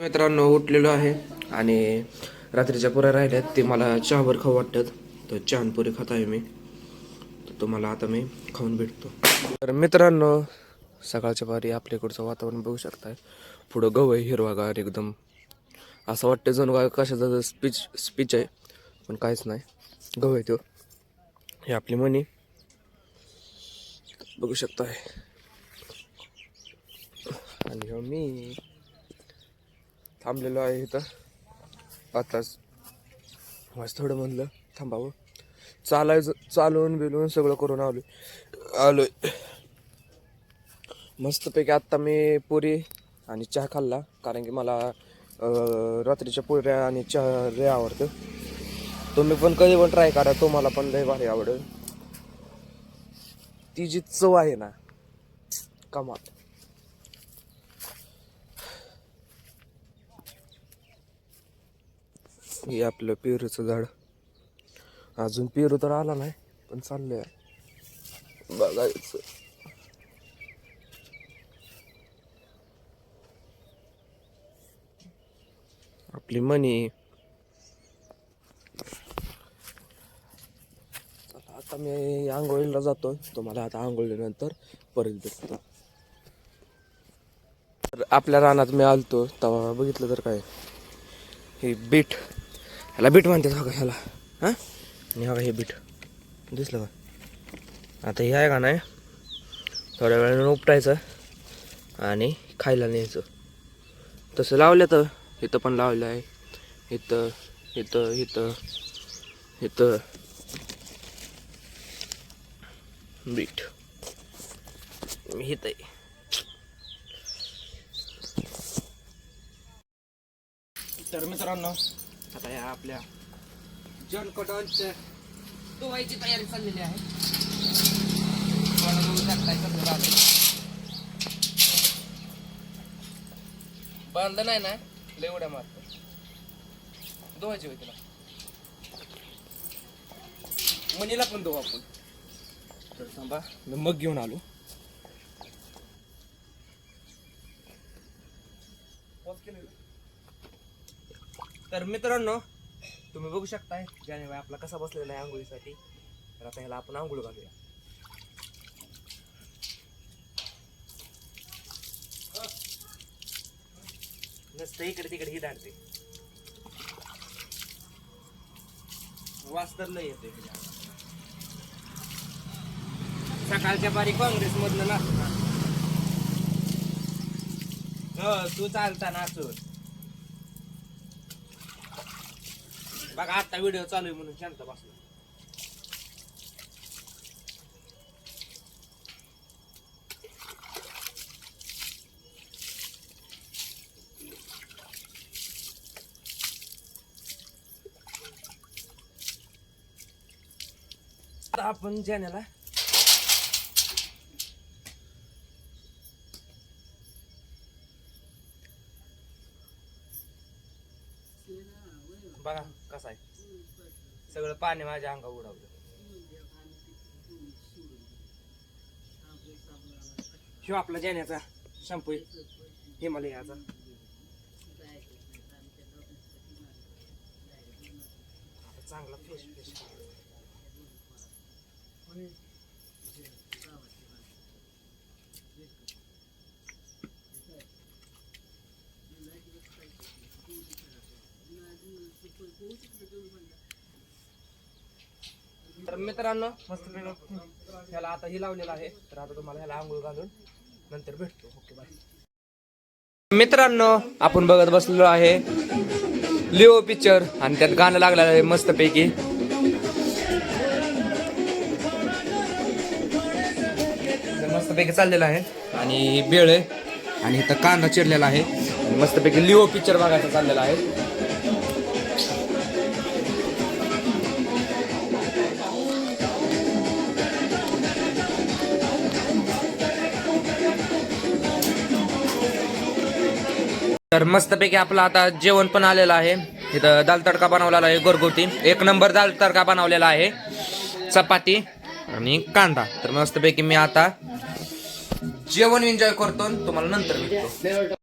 मित्रांनो उठलेलो आहे आणि रात्रीच्या पुऱ्या राहिल्यात ते मला चहावर खाऊ वाटतात. तर चहानपुरी खात आहे मी. तर तुम्हाला आता मी खाऊन भेटतो. तर मित्रांनो सकाळच्या पारी आपल्याकडचं वातावरण बघू शकताय. पुढं गव आहे हिरवागार एकदम. असं वाटतं जणू काय कशाचं स्पीच आहे पण काहीच नाही. गव आहे तो. हे आपली मनी बघू शकताय. आणि मी थांबलेलो आहे इथं आताच. वाज थोडं म्हणलं थांबावं. चालून बिलून सगळं करून आलोय. मस्तपैकी आत्ता मी पुरी आणि चहा खाल्ला. कारण की मला रात्रीच्या पुऱ्या आणि चहा लय आवडतं. तुम्ही पण कधी पण ट्राय करा, तुम्हाला पण लय भारी आवडेल. ती जी चव आहे ना कमाल. हे आपलं पेरूचं झाड. अजून पेरू तर आला नाही पण चाललंय बघायचं. आपली मनी. आता मी आंघोळीला जातो. तुम्हाला आता आंघोळीनंतर परत भेटतो. तर आपल्या रानात मी आलतो तेव्हा बघितलं तर काय हे बीट. ह्याला बीट म्हणतात बघा ह्याला. हां आणि बघा हे बीट दिसलं का. आता हे आहे का नाही थोड्या वेळानं उपटायचं आणि खायला न्यायचं. तसं लावलं तर इथं पण लावलं आहे. इथं इथं इथं इथं बीट इथं आहे. तर मित्रांनो आता या आपल्या जॉन कटॉनच्या धुवायची तयारी चाललेली आहे. बांधलं नाही ना लय उड्या मारतो. धुवायची होती तिला. मनीला पण धुवा आपण. तर थांबा मी मग घेऊन आलो. तर मित्रांनो तुम्ही बघू शकताय ज्याने आपला कसा बसलेला आहे आंघोळीसाठी. तर आता ह्याला आपण आंघोळ घालूया. नसतं इकडे तिकडे ही दाडते. वास तर लय येते. सकाळच्या पारी काँग्रेस मधलं नाचतो. तू चालता नाचून बघा. आता व्हिडिओ चालू आहे म्हणून शांत बसला. आता आपण ज्यानेला बघा कसं आहे. सगळं पाणी माझ्या अंगावर उडवलं. ह्यो आपला जाण्याचा शॅम्पू हिमालयाचा. चांगला फ्रेश तर मित्रांनो मस्त ह्याला आता ही लावलेला आहे. तर आता तुम्हाला ह्याला आंघोळ घालून नंतर भेटतो. Okay bye. मित्रांनो आपण बघत बसलेलो आहे लिओ पिक्चर आणि त्यात गाणं लागलेलं आहे मस्तपैकी. मस्तपैकी चाललेलं आहे आणि बेळ आहे आणि इथं कांदा चिरलेला आहे. मस्तपैकी लिओ पिक्चर बघायचा चाललेला आहे. तर मस्तपैकी आपलं आता जेवण पण आलेलं आहे. इथं दाल तडका बनवलेला आहे घरगुती. एक नंबर दाल तडका बनवलेला आहे. चपाती आणि कांदा. तर मस्तपैकी मी आता जेवण एन्जॉय करतो. तुम्हाला नंतर भेटतो.